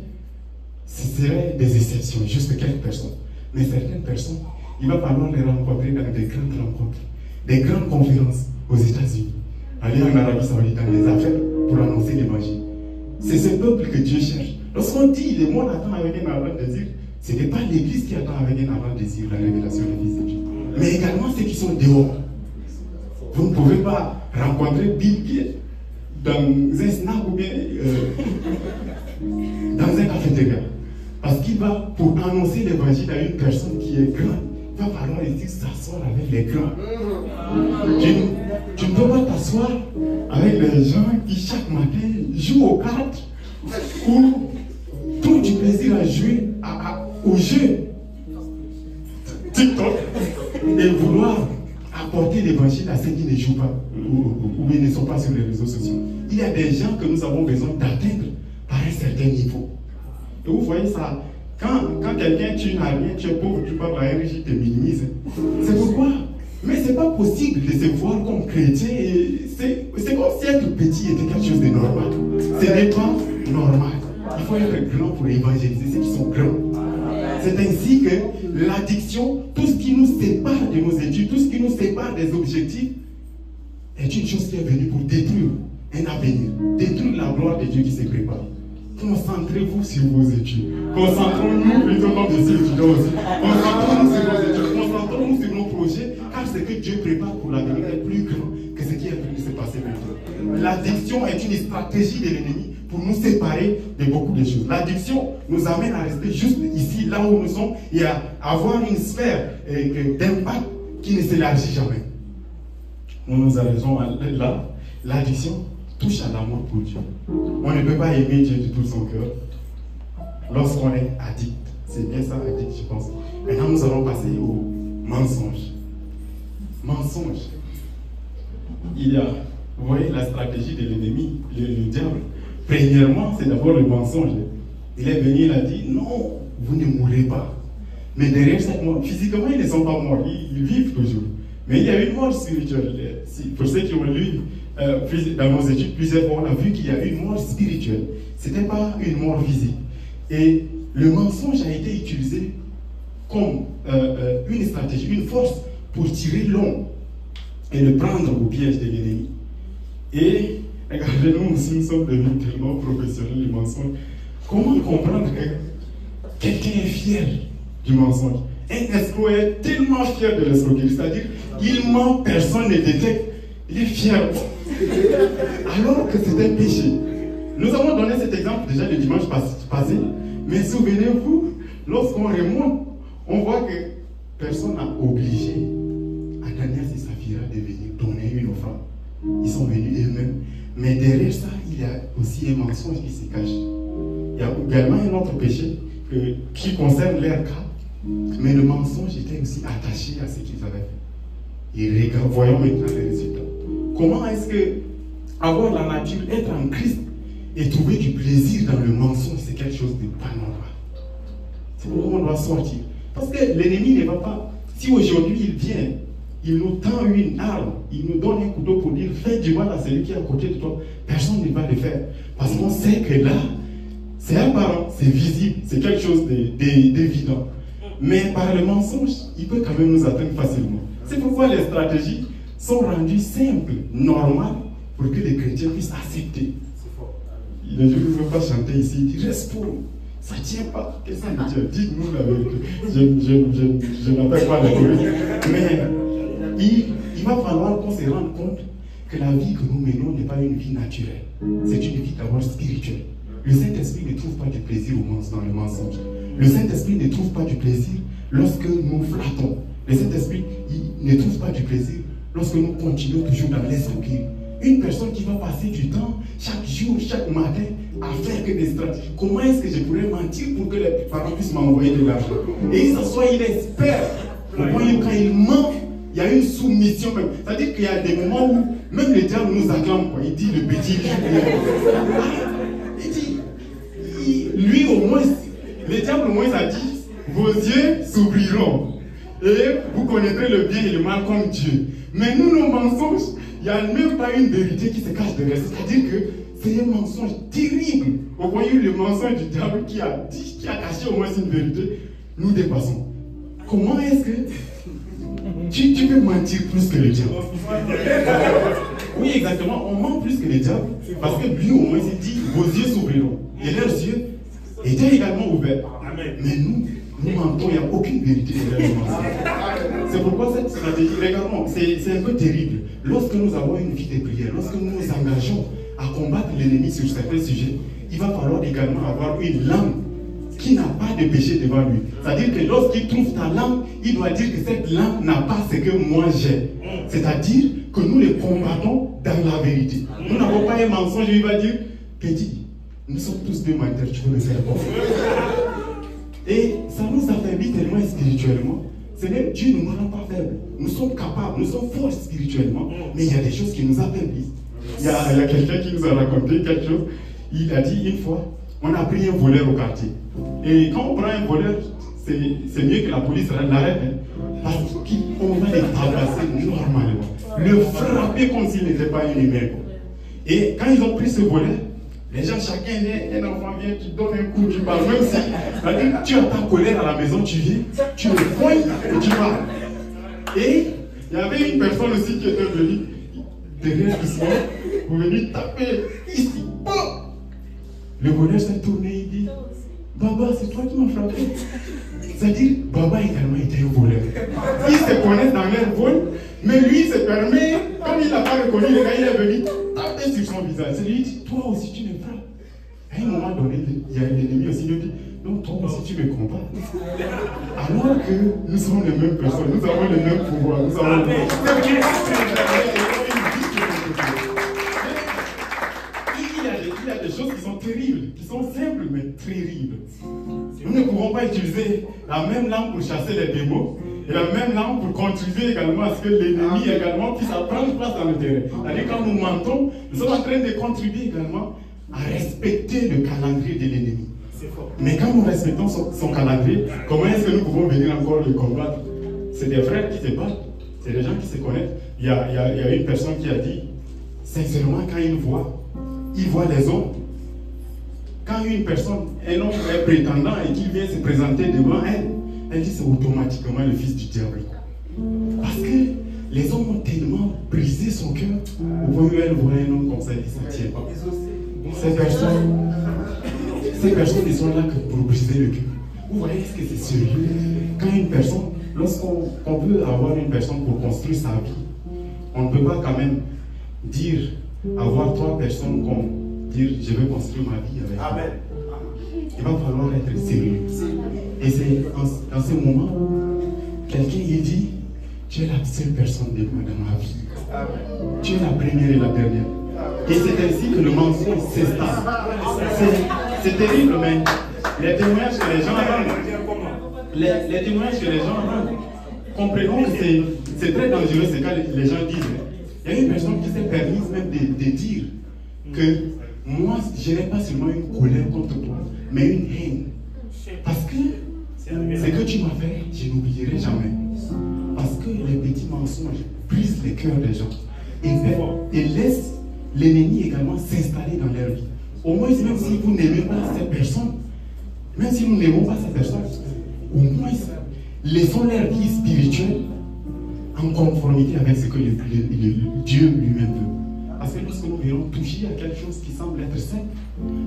ce seraient des exceptions, juste quelques personnes. Mais certaines personnes, il va falloir les rencontrer dans des grandes rencontres, des grandes conférences aux États-Unis, aller en Arabie Saoudite dans les affaires pour annoncer l'évangile. C'est ce peuple que Dieu cherche. Lorsqu'on dit le monde attend avec un ardent désir, ce n'est pas l'église qui attend avec un ardent désir la révélation du Fils de Dieu. mais également ceux qui sont dehors. Vous ne pouvez pas rencontrer Bill Gates dans un snack ou bien dans un cafétéria. Parce qu'il va, pour annoncer l'évangile à une personne qui est grande, il va falloir ici s'asseoir avec les grands. Tu ne peux pas t'asseoir avec les gens qui chaque matin jouent aux cartes ou trouvent du plaisir à jouer au jeu TikTok et vouloir apporter l'évangile à ceux qui ne jouent pas ou ne sont pas sur les réseaux sociaux. Il y a des gens que nous avons besoin d'atteindre par un certain niveau. Et vous voyez ça, quand quelqu'un, tu n'as rien, tu es pauvre, tu parles à un riche, il te minimise. C'est pourquoi. Mais ce n'est pas possible de se voir comme chrétien. C'est comme si être petit était quelque chose de normal. Ce n'est pas normal. Il faut être grand pour évangéliser ceux qui sont grands. C'est ainsi que l'addiction, tout ce qui nous sépare de nos études, tout ce qui nous sépare des objectifs, est une chose qui est venue pour détruire un avenir, détruire la gloire de Dieu qui se prépare. Concentrez-vous sur vos études. Concentrons-nous plutôt comme des étudiants aussi. Concentrons-nous sur nos études, concentrons-nous sur nos projets, car ce que Dieu prépare pour l'avenir est plus grand que ce qui est venu se passer maintenant. L'addiction est une stratégie de l'ennemi pour nous séparer de beaucoup de choses. L'addiction nous amène à rester juste ici, là où nous sommes, et à avoir une sphère d'impact qui ne s'élargit jamais. Nous nous arrêtons là. L'addiction touche à l'amour pour Dieu. On ne peut pas aimer Dieu de tout son cœur lorsqu'on est addict. C'est bien ça, addict, je pense. Maintenant, nous allons passer au mensonge. Mensonge. Il y a, vous voyez, la stratégie de l'ennemi, le diable. Premièrement, c'est d'abord le mensonge. Il est venu, il a dit, non, vous ne mourrez pas. Mais derrière cette mort, physiquement, ils ne sont pas morts, ils vivent toujours. Mais il y a une mort spirituelle. Pour ceux qui ont lu dans nos études plusieurs fois, on a vu qu'il y a une mort spirituelle. Ce n'était pas une mort physique. Et le mensonge a été utilisé comme une stratégie, une force pour tirer l'homme et le prendre au piège de l'ennemi. Et regardez, nous aussi, nous sommes devenus tellement professionnels du mensonge. Comment comprendre que quelqu'un est fier du mensonge? Un escroc est tellement fier de l'escroquerie, c'est-à-dire il ment, personne ne détecte, il est fier. Alors que c'est un péché. Nous avons donné cet exemple déjà le dimanche passé, mais souvenez-vous, lorsqu'on remonte, on voit que personne n'a obligé Ananias et Saphira de venir donner une offrande. Ils sont venus eux-mêmes. Mais derrière ça, il y a aussi un mensonge qui se cache. Il y a également un autre péché qui concerne leur cas. Mais le mensonge était aussi attaché à ce qu'ils avaient fait. Et regarde, voyons maintenant les résultats. Comment est-ce que avoir la nature, être en Christ et trouver du plaisir dans le mensonge, c'est quelque chose de pas normal. C'est pourquoi on doit sortir. Parce que l'ennemi ne va pas. Si aujourd'hui il vient, il nous tend une arme, il nous donne un couteau pour dire fais du mal à celui qui est à côté de toi, personne ne va le faire. Parce qu'on sait que là, c'est apparent, c'est visible, c'est quelque chose d'évident. Mais par le mensonge, il peut quand même nous atteindre facilement. C'est pourquoi les stratégies sont rendues simples, normales, pour que les chrétiens puissent accepter. Je ne veux pas chanter ici, il dit reste pour nous. Ça ne tient pas. Qu'est-ce que ça veut dire? Dites-nous la vérité. Je n'appelle pas la vérité. Mais il va falloir qu'on se rende compte que la vie que nous menons n'est pas une vie naturelle. C'est une vie d'abord spirituelle. Le Saint-Esprit ne trouve pas du plaisir dans le mensonge. Le Saint-Esprit ne trouve pas du plaisir lorsque nous flattons. Le Saint-Esprit ne trouve pas du plaisir lorsque nous continuons toujours dans l'escroquerie. Une personne qui va passer du temps, chaque jour, chaque matin, à faire que des stratégies. Comment est-ce que je pourrais mentir pour que les parents puissent m'envoyer de l'argent? Et il s'assoit, il espère. Au point où quand il ment, il y a une soumission même. C'est-à-dire qu'il y a des moments où même le diable nous acclame. Quoi. Il dit le petit. Il dit, lui au moins, le diable au moins a dit, vos yeux s'ouvriront. Et vous connaîtrez le bien et le mal comme Dieu. Mais nous, nos mensonges, il n'y a même pas une vérité qui se cache derrière. C'est-à-dire que c'est un mensonge terrible. Au point où le mensonge du diable qui a caché au moins une vérité, nous dépassons. Comment est-ce que tu peux mentir plus que le diable? Oui, exactement. On ment plus que le diable. Parce que lui, au moins, il dit, vos yeux s'ouvriront. Et leurs yeux étaient également ouverts. Mais nous nous mentons, il n'y a aucune vérité derrière le mensonge. C'est pourquoi cette stratégie, regardons, c'est un peu terrible. Lorsque nous avons une vie de prière, lorsque nous nous engageons à combattre l'ennemi sur certains sujets, il va falloir également avoir une langue qui n'a pas de péché devant lui. C'est-à-dire que lorsqu'il trouve ta langue, il doit dire que cette langue n'a pas ce que moi j'ai. C'est-à-dire que nous les combattons dans la vérité. Nous n'avons pas un mensonge, il va dire, petit, nous sommes tous des menteurs, tu veux me faire confiance. Et ça nous affaiblit tellement spirituellement. C'est même Dieu ne nous rend pas faibles. Nous sommes capables, nous sommes forts spirituellement, mais il y a des choses qui nous affaiblissent. Il y a quelqu'un qui nous a raconté quelque chose. Il a dit une fois, on a pris un voleur au quartier. Et quand on prend un voleur, c'est mieux que la police l'arrête. Parce qu'on va les tabasser normalement. Le frapper comme s'il n'était pas un humain. Et quand ils ont pris ce voleur, les gens, chacun est un enfant, vient, tu donnes un coup, tu parles. Même si tu as ta colère à la maison, tu viens, tu le poignes et tu parles. Et il y avait une personne aussi qui était venue derrière du soir pour venir taper ici. Le voleur s'est tourné, il dit, Baba, c'est toi qui m'as frappé. C'est-à-dire, Baba également était un voleur. Ils se connaissent dans leur vol, mais lui se permet, comme il n'a pas reconnu le gars, il est venu taper sur son visage. C'est lui dit, toi aussi tu me frappes. À un moment donné, il y a l'ennemi aussi, il dit, non, toi aussi tu me combats. Alors que nous sommes les mêmes personnes, nous avons le même pouvoir, nous avons le même Il y a des choses qui sont terribles, qui sont simples mais terribles. Nous ne pouvons pas utiliser la même langue pour chasser les démons et la même langue pour contribuer également à ce que l'ennemi également puisse prendre place dans le terrain. C'est-à-dire quand nous mentons, nous sommes en train de contribuer également à respecter le calendrier de l'ennemi. Mais quand nous respectons son calendrier, comment est-ce que nous pouvons venir encore le combattre? C'est des frères qui se battent, c'est des gens qui se connaissent. Il y a une personne qui a dit, sincèrement, quand il voit les hommes. Quand une personne, un homme est prétendant et qu'il vient se présenter devant elle, elle dit c'est automatiquement le fils du diable. Parce que les hommes ont tellement brisé son cœur, au point où elle voit un homme comme ça, il ne s'en tient pas. Ces personnes ne sont là que pour briser le cœur. Vous voyez ce que c'est sérieux? Quand une personne, lorsqu'on peut avoir une personne pour construire sa vie, on ne peut pas quand même dire, avoir trois personnes comme dire je veux construire ma vie avec Amen. Il va falloir être sérieux. Et c'est dans ce moment, quelqu'un il dit tu es la seule personne de moi dans ma vie. Amen. Tu es la première et la dernière. Et c'est ainsi que le mensonge s'installe. C'est terrible, mais les témoignages que les gens rendent, les témoignages que les gens rendent, comprenons que c'est très dangereux ce que les gens disent. Il y a une personne qui s'est permise même de dire que moi, je n'ai pas seulement une colère contre toi, mais une haine. Parce que ce que tu m'as fait, je n'oublierai jamais. Parce que les petits mensonges brisent les cœurs des gens et laissent l'ennemi également s'installer dans leur vie. Au moins, même si vous n'aimez pas cette personne, même si nous n'aimons pas cette personne, au moins, laissons leur vie spirituelle en conformité avec ce que Dieu lui-même veut. Parce que lorsque nous verrons toucher à quelque chose qui semble être simple,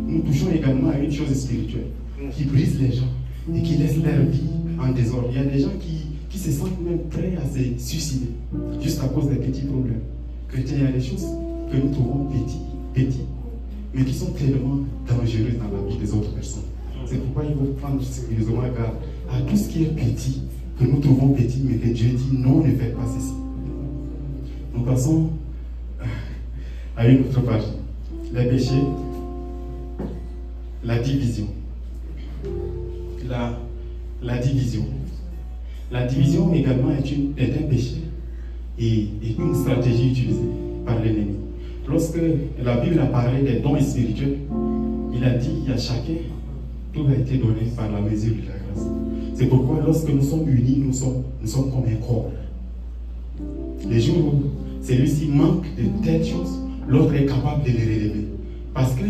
nous touchons également à une chose spirituelle qui brise les gens et qui laisse leur vie en désordre. Il y a des gens qui se sentent même prêts à se suicider juste à cause des petits problèmes. Chrétiens, il y a des choses que nous trouvons petites, mais qui sont tellement dangereuses dans la vie des autres personnes. C'est pourquoi il faut prendre sérieusement garde à tout ce qui est petit, que nous trouvons petit, mais que Dieu dit non, ne faites pas ceci. Nous passons à une autre page. Les péchés, la division. La division. La division également est un péché et une stratégie utilisée par l'ennemi. Lorsque la Bible a parlé des dons spirituels, il a dit à chacun, tout a été donné par la mesure de la grâce. C'est pourquoi lorsque nous sommes unis, nous sommes comme un corps. Les jours où celui-ci manque de telles choses, l'autre est capable de les relever. Parce que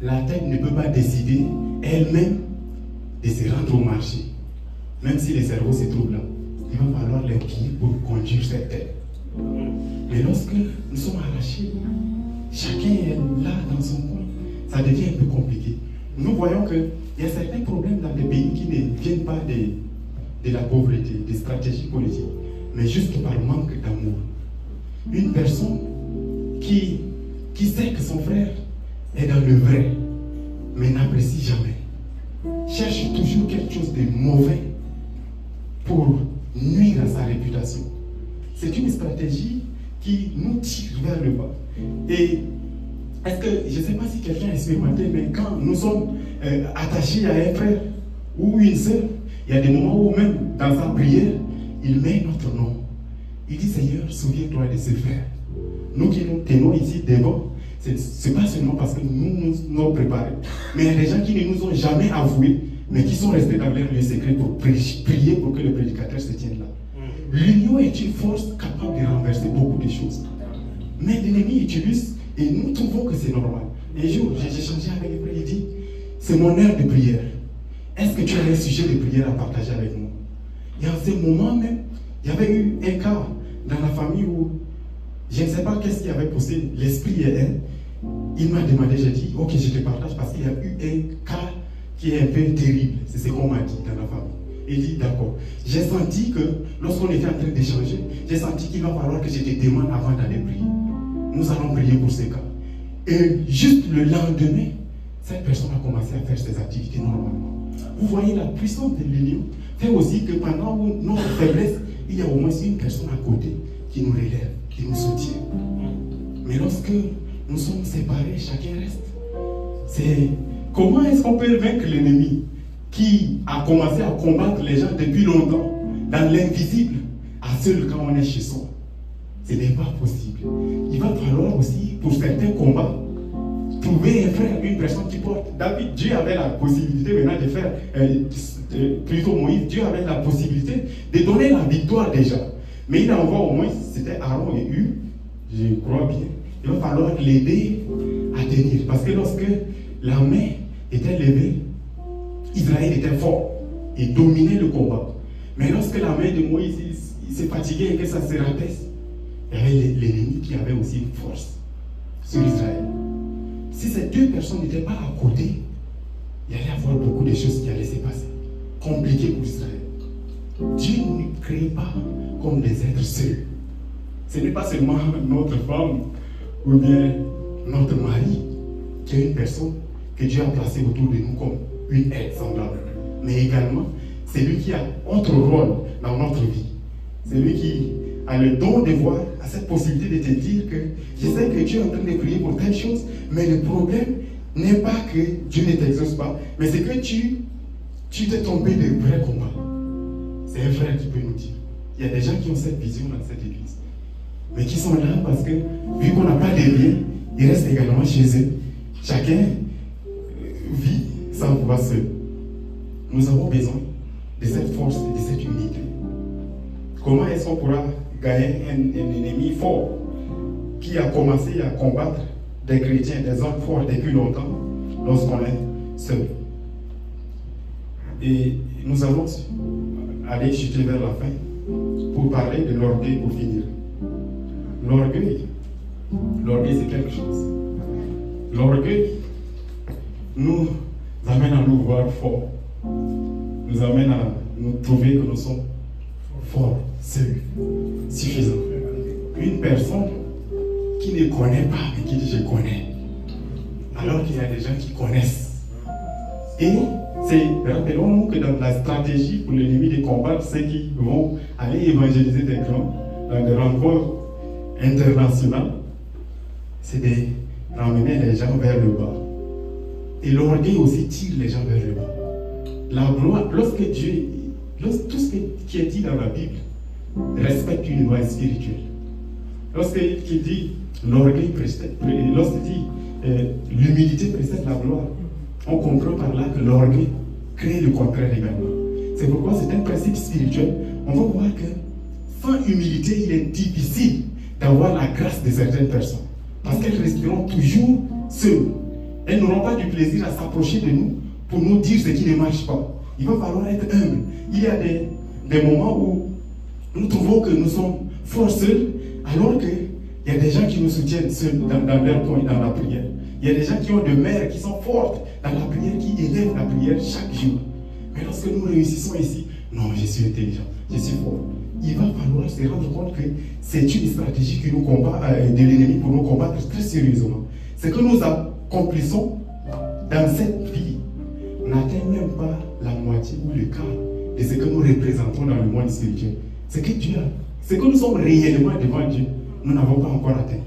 la tête ne peut pas décider elle-même de se rendre au marché. Même si le cerveau se trouve là, il va falloir les pieds pour conduire cette tête. Mais lorsque nous sommes arrachés, chacun est là dans son coin, ça devient un peu compliqué. nous voyons qu'il y a certains problèmes dans les pays qui ne viennent pas de la pauvreté, des stratégies politiques, mais juste par manque d'amour. Une personne qui sait que son frère est dans le vrai, mais n'apprécie jamais, cherche toujours quelque chose de mauvais pour nuire à sa réputation. C'est une stratégie qui nous tire vers le bas. Et est-ce que, je ne sais pas si quelqu'un a expérimenté, mais quand nous sommes attachés à un frère ou une sœur, il y a des moments où même dans sa prière, il met notre nom. Il dit, Seigneur, souviens-toi de ce frère. Nous qui nous tenons ici devant, ce n'est pas seulement parce que nous nous sommes préparés, mais il y a des gens qui ne nous ont jamais avoués, mais qui sont restés dans leur lieu secret pour prier pour que le prédicateur se tienne là. L'union est une force capable de renverser beaucoup de choses. Mais l'ennemi utilise, et nous trouvons que c'est normal. Un jour, j'ai échangé avec un frère, il dit, c'est mon heure de prière. Est-ce que tu as un sujet de prière à partager avec moi? Et en ce moment même, il y avait eu un cas dans la famille où je ne sais pas qu'est-ce qui avait poussé l'esprit et elle. Il m'a demandé, j'ai dit, ok, je te partage parce qu'il y a eu un cas qui est un peu terrible. C'est ce qu'on m'a dit dans la famille. Il dit, d'accord. J'ai senti que, lorsqu'on était en train d'échanger, j'ai senti qu'il va falloir que je te demande avant d'aller prier. Nous allons prier pour ce cas. Et juste le lendemain, cette personne a commencé à faire ses activités normalement. Vous voyez, la puissance de l'union fait aussi que pendant notre faiblesse, il y a au moins une personne à côté qui nous relève, qui nous soutient. Mais lorsque nous sommes séparés, chacun reste. C'est comment est-ce qu'on peut vaincre l'ennemi qui a commencé à combattre les gens depuis longtemps, dans l'invisible, à seul quand on est chez soi? Ce n'est pas possible. Il va falloir aussi, pour certains combats, trouver un frère, une personne qui porte. David, Dieu avait la possibilité maintenant de faire, plutôt Moïse, Dieu avait la possibilité de donner la victoire déjà. Mais il envoie au moins, c'était Aaron et Hur, je crois bien. Il va falloir l'aider à tenir. Parce que lorsque la main était levée, Israël était fort et dominait le combat. Mais lorsque la main de Moïse il s'est fatigué et que ça se rabaisse, il y avait l'ennemi qui avait aussi une force sur Israël. Si ces deux personnes n'étaient pas à côté, il y allait y avoir beaucoup de choses qui allaient se passer. Compliqué pour Israël. Dieu ne nous crée pas comme des êtres seuls. Ce n'est pas seulement notre femme ou bien notre mari qui est une personne que Dieu a placée autour de nous comme une aide semblable. Mais également, c'est lui qui a autre rôle dans notre vie. C'est lui qui a le don de voir, a cette possibilité de te dire que je sais que Dieu est en train de prier pour telle chose, mais le problème n'est pas que Dieu ne t'exauce pas, mais c'est que tu t'es trompé de vrai combat. C'est un frère qui peut nous dire. Il y a des gens qui ont cette vision dans cette église, mais qui sont là parce que, vu qu'on n'a pas de lien, ils restent également chez eux. Chacun vit sans pouvoir seul. Nous avons besoin de cette force et de cette unité. Comment est-ce qu'on pourra gagner un ennemi fort qui a commencé à combattre des chrétiens, des hommes forts depuis longtemps, lorsqu'on est seul? Et nous allons aller chuter vers la fin pour parler de l'orgueil pour finir. L'orgueil c'est quelque chose. L'orgueil nous amène à nous voir forts, nous amène à nous trouver que nous sommes forts, seuls, suffisants. Une personne qui ne connaît pas, mais qui dit je connais, alors qu'il y a des gens qui connaissent. Et rappelons-nous que dans la stratégie pour l'ennemi de combattre, ceux qui vont aller évangéliser des gens dans des rencontres internationales, c'est de ramener les gens vers le bas. Et l'orgueil aussi tire les gens vers le bas. La gloire, tout ce qui est dit dans la Bible respecte une loi spirituelle. Lorsqu'il dit l'orgueil précède, lorsqu'il dit l'humilité précède la gloire, on comprend par là que l'orgueil crée le contraire également. C'est pourquoi c'est un principe spirituel. On va voir que sans humilité, il est difficile d'avoir la grâce de certaines personnes. Parce qu'elles resteront toujours seules. Elles n'auront pas du plaisir à s'approcher de nous pour nous dire ce qui ne marche pas. Il va falloir être humble. Il y a des moments où nous trouvons que nous sommes forts seuls, alors que Il y a des gens qui nous soutiennent dans leur coin, dans la prière. Il y a des gens qui ont des mères qui sont fortes dans la prière, qui élèvent la prière chaque jour. Mais lorsque nous réussissons ici, non, je suis intelligent, je suis fort. Il va falloir se rendre compte que c'est une stratégie qui nous combat, de l'ennemi pour nous combattre très sérieusement. Ce que nous accomplissons dans cette vie n'atteint même pas la moitié ou le quart de ce que nous représentons dans le monde spirituel. Ce que Dieu a, ce que nous sommes réellement devant Dieu, nous n'avons pas encore atteint.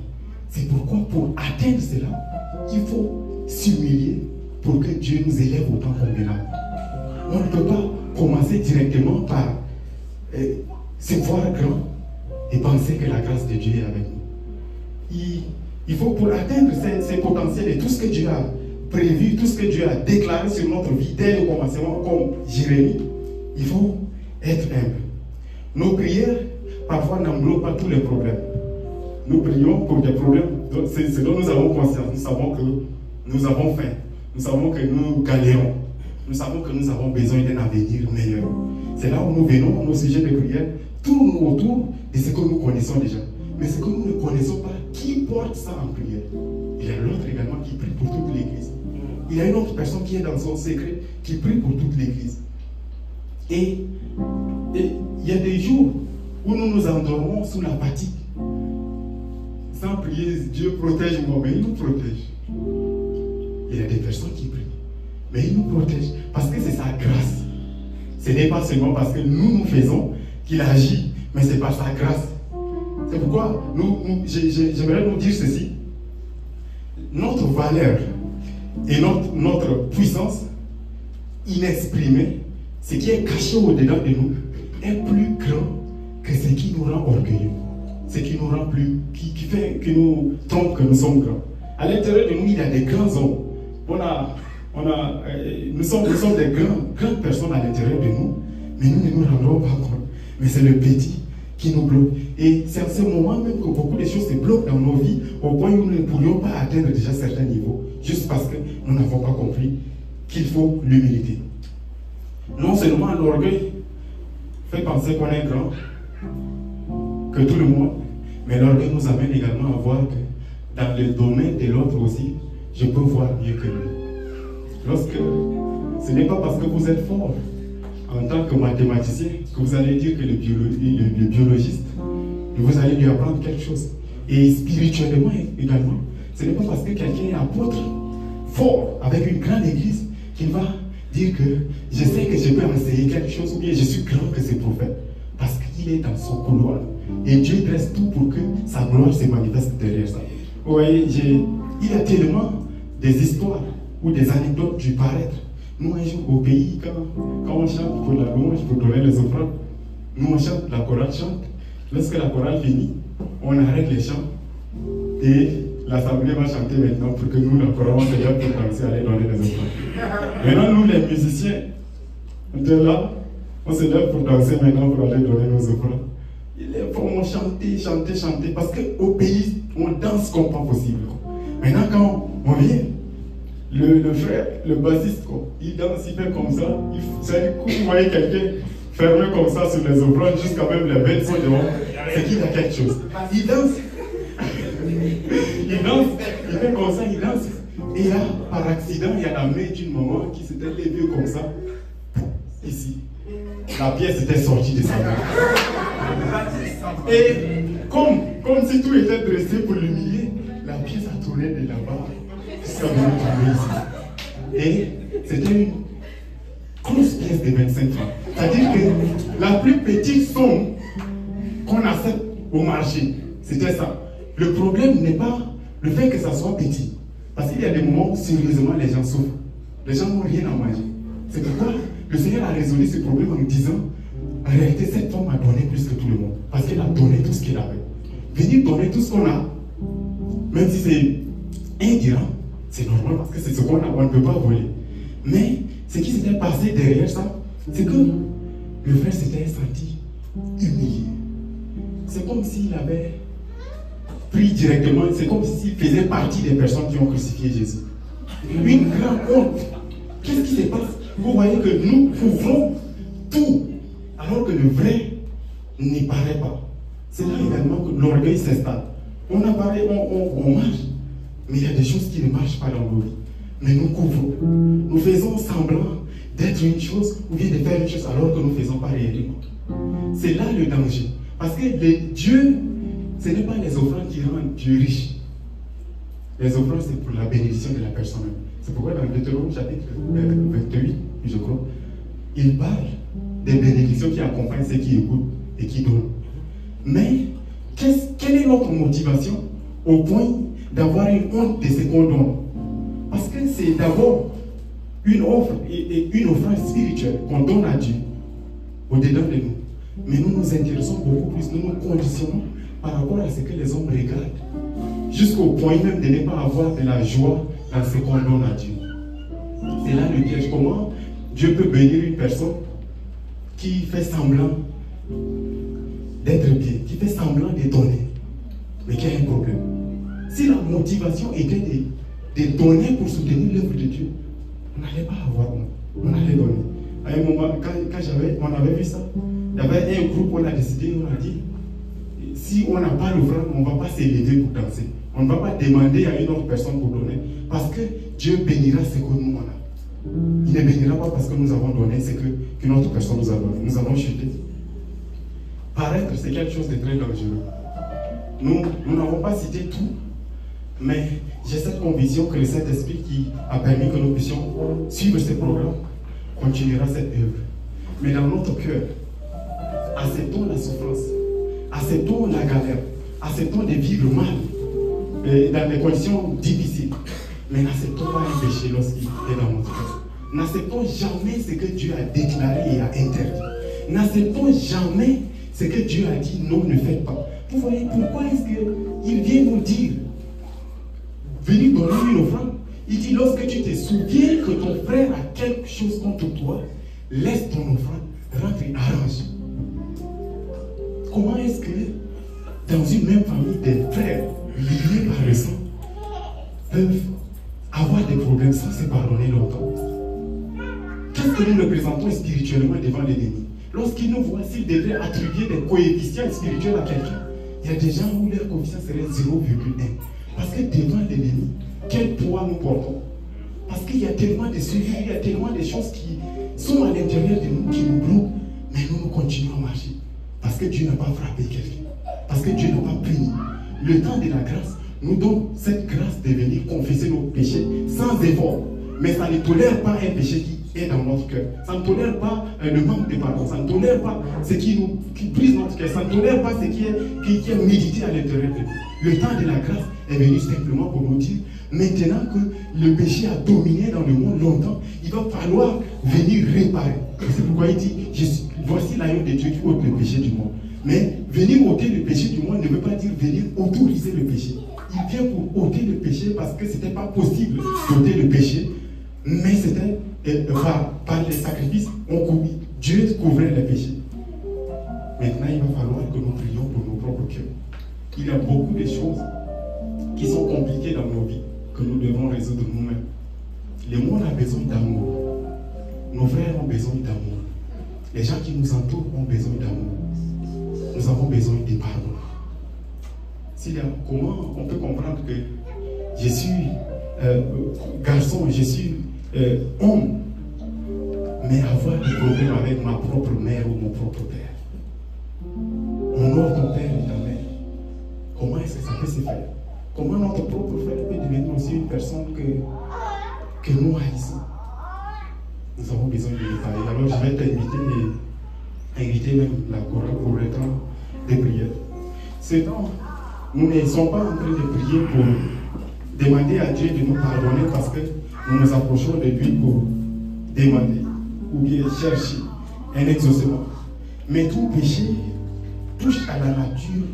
C'est pourquoi, pour atteindre cela, il faut s'humilier pour que Dieu nous élève autant convenable. On ne peut pas commencer directement par se voir grand et penser que la grâce de Dieu est avec nous. Il faut, pour atteindre ces potentiels et tout ce que Dieu a prévu, tout ce que Dieu a déclaré sur notre vie dès le commencement, comme Jérémie, il faut être humble. Nos prières, parfois, n'englobent pas tous les problèmes. Nous prions pour des problèmes, c'est ce dont nous avons conscience. Nous savons que nous avons faim. Nous savons que nous galérons. Nous savons que nous avons besoin d'un avenir meilleur. C'est là où nous venons, nos sujets de prière tournent autour de ce que nous connaissons déjà. Mais ce que nous ne connaissons pas, qui porte ça en prière? Il y a l'autre également qui prie pour toute l'Église. Il y a une autre personne qui est dans son secret, qui prie pour toute l'Église. Et il y a des jours où nous nous endormons sous la fatigue. Sans prier, Dieu protège-moi, mais il nous protège. Il y a des personnes qui prient, mais il nous protège parce que c'est sa grâce. Ce n'est pas seulement parce que nous faisons qu'il agit, mais c'est par sa grâce. C'est pourquoi j'aimerais nous dire ceci. Notre valeur et notre puissance inexprimée, ce qui est caché au-dedans de nous, est plus grand que ce qui nous rend orgueilleux. Ce qui nous rend plus, qui fait que nous trompe que nous sommes grands. À l'intérieur de nous, il y a des grands hommes. Nous sommes des grandes personnes à l'intérieur de nous, mais nous ne nous rendons pas compte. Mais c'est le petit qui nous bloque. Et c'est à ce moment même que beaucoup de choses se bloquent dans nos vies, au point où nous ne pourrions pas atteindre déjà certains niveaux, juste parce que nous n'avons pas compris qu'il faut l'humilité. Non seulement l'orgueil fait penser qu'on est grand, que tout le monde, mais l'orgueil nous amène également à voir que dans le domaine de l'autre aussi, je peux voir mieux que lui. Lorsque ce n'est pas parce que vous êtes fort en tant que mathématicien que vous allez dire que le biologiste, vous allez lui apprendre quelque chose. Et spirituellement également, ce n'est pas parce que quelqu'un est apôtre fort avec une grande église qu'il va dire que je sais que je peux enseigner quelque chose ou bien je suis grand que ce prophète. Parce qu'il est dans son couloir. Et Dieu dresse tout pour que sa gloire se manifeste derrière ça. Vous voyez, il y a tellement des histoires ou des anecdotes du paraître. Nous, un jour, au pays, quand on chante pour la louange, pour donner les offrandes, nous, on chante, la chorale chante. Lorsque la chorale finit, on arrête les chants. Et l'assemblée va chanter maintenant pour que nous, la chorale, on se lève pour danser, aller donner les offrandes. Maintenant, nous, les musiciens, de là, on se lève pour danser maintenant pour aller donner nos offrandes. Les femmes ont chanté, chanté, chanté, parce qu'au pays, on danse comme pas possible. Maintenant, quand on vient, le frère, le bassiste, il danse, il fait comme ça, c'est coup, vous voyez quelqu'un fermé comme ça sur les offrandes, jusqu'à même les veines sont devant, c'est qu'il a quelque chose. Il danse, il danse, il fait comme ça, il danse. Et là, par accident, il y a la main d'une maman qui s'était levée comme ça, ici. La pièce était sortie de sa main. Et comme si tout était dressé pour l'humilier, la pièce a tourné de là-bas jusqu'à venir tomber ici. Et c'était une grosse pièce de 25 francs. C'est-à-dire que la plus petite somme qu'on accepte au marché, c'était ça. Le problème n'est pas le fait que ça soit petit. Parce qu'il y a des moments où sérieusement les gens souffrent. Les gens n'ont rien à manger. C'est pourquoi le Seigneur a résolu ce problème en disant, en réalité, cette femme a donné plus que tout le monde. Parce qu'elle a donné tout ce qu'elle avait. Venir donner tout ce qu'on a, même si c'est 1 dirham, c'est normal parce que c'est ce qu'on a, on ne peut pas voler. Mais ce qui s'était passé derrière ça, c'est que le frère s'était senti humilié. C'est comme s'il avait pris directement, c'est comme s'il faisait partie des personnes qui ont crucifié Jésus. Une grande honte. Qu'est-ce qui se passe? Vous voyez que nous pouvons tout, alors que le vrai n'y paraît pas. C'est là également que l'orgueil s'installe. On apparaît, on marche, mais il y a des choses qui ne marchent pas dans nos vies. Mais nous couvrons. Nous faisons semblant d'être une chose ou bien de faire une chose alors que nous ne faisons pas réellement. C'est là le danger. Parce que Dieu, ce n'est pas les offrandes qui rendent Dieu riche. Les offrandes, c'est pour la bénédiction de la personne. C'est pourquoi dans Deutéronome chapitre 28, je crois, il parle des bénédictions qui accompagnent ceux qui écoutent et qui donnent. Mais, quelle est notre motivation au point d'avoir une honte de ce qu'on donne? Parce que c'est d'abord une offre et une offrande spirituelle qu'on donne à Dieu au-dedans de nous. Mais nous nous intéressons beaucoup plus, nous nous conditionnons par rapport à ce que les hommes regardent, jusqu'au point même de ne pas avoir de la joie dans ce qu'on donne à Dieu. C'est là le piège. Comment Dieu peut bénir une personne qui fait semblant d'être bien, qui fait semblant de donner, mais qui a un problème. Si la motivation était de donner pour soutenir l'œuvre de Dieu, on n'allait pas avoir honte, on allait donner. À un moment, quand on avait vu ça, il y avait un groupe, on a décidé, on a dit, si on n'a pas l'offrande, on ne va pas s'élever pour danser. On ne va pas demander à une autre personne pour donner, parce que Dieu bénira ce que nous on a. Il ne bénira pas parce que nous avons donné ce qu'une autre personne nous a donné. Nous avons chuté. Paraître, c'est quelque chose de très dangereux. Nous n'avons pas cité tout, mais j'ai cette conviction que le Saint-Esprit qui a permis que nous puissions suivre ce programme continuera cette œuvre. Mais dans notre cœur, acceptons la souffrance, acceptons la galère, acceptons de vivre mal, dans des conditions difficiles. Mais n'acceptons pas un péché lorsqu'il est dans notre cœur. N'acceptons jamais ce que Dieu a déclaré et a interdit. N'acceptons jamais ce que Dieu a dit non, ne faites pas. Vous voyez pourquoi est-ce qu'il vient nous dire, venez donner une offrande. Il dit, lorsque tu te souviens que ton frère a quelque chose contre toi, laisse ton offrande, rentre et arrange. Comment est-ce que dans une même famille, des frères liés par le sang peuvent avoir des problèmes sans se pardonner longtemps? Qu'est-ce que nous représentons spirituellement devant l'ennemi? Lorsqu'il nous voit, s'il devait attribuer des coefficients spirituels à quelqu'un, il y a des gens où leur coefficient serait 0,1. Parce que devant l'ennemi, quel poids nous portons? Parce qu'il y a tellement de sujets, il y a tellement de choses qui sont à l'intérieur de nous, qui nous bloquent, mais nous continuons à marcher. Parce que Dieu n'a pas frappé quelqu'un. Parce que Dieu n'a pas puni. Le temps de la grâce nous donne cette grâce de venir confesser nos péchés sans effort. Mais ça ne tolère pas un péché qui est dans notre cœur. Ça ne tolère pas le manque de pardon. Ça ne tolère pas ce qui brise notre cœur. Ça ne tolère pas ce qui est médité à l'intérieur de nous. Le temps de la grâce est venu simplement pour nous dire, maintenant que le péché a dominé dans le monde longtemps, il va falloir venir réparer. C'est pourquoi il dit, voici l'agneau de Dieu qui ôte le péché du monde. Mais venir ôter le péché du monde ne veut pas dire venir autoriser le péché. Il vient pour ôter le péché parce que ce n'était pas possible d'ôter le péché. Mais c'était par les sacrifices, Dieu couvrait les péchés. Maintenant, il va falloir que nous prions pour nos propres cœurs. Il y a beaucoup de choses qui sont compliquées dans nos vies que nous devons résoudre nous-mêmes. Le monde a besoin d'amour. Nos frères ont besoin d'amour. Les gens qui nous entourent ont besoin d'amour. Nous avons besoin de pardon. Comment on peut comprendre que je suis garçon, je suis homme, mais avoir des problèmes avec ma propre mère ou mon propre père? Honore ton père et ta mère. Comment est-ce que ça peut se faire? Comment notre propre frère peut devenir aussi une personne que nous haïssons? Nous avons besoin de détails. Alors je vais t'inviter et inviter même la chorale pour le temps de prière. Ce temps, nous ne sommes pas en train de prier pour demander à Dieu de nous pardonner parce que nous nous approchons de lui pour demander ou bien chercher un exaucement. Mais tout péché touche à la nature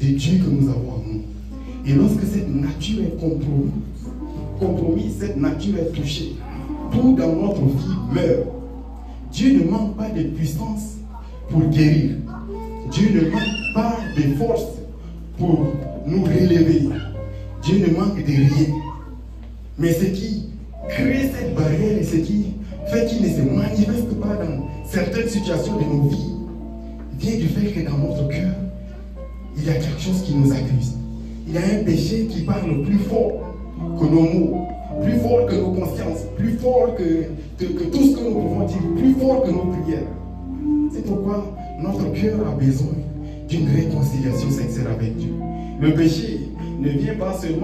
de Dieu que nous avons en nous. Et lorsque cette nature est compromise, cette nature est touchée, tout dans notre vie meurt. Dieu ne manque pas de puissance pour guérir. Dieu ne manque pas de force pour nous relever. Dieu ne manque de rien. Mais ce qui crée cette barrière et ce qui fait qu'il ne se manifeste pas dans certaines situations de nos vies vient du fait que dans notre cœur, il y a quelque chose qui nous accuse. il y a un péché qui parle plus fort que nos mots, plus fort que nos consciences, plus fort que tout ce que nous pouvons dire, plus fort que nos prières. C'est pourquoi notre cœur a besoin d'une réconciliation sincère avec Dieu. Le péché ne vient pas seulement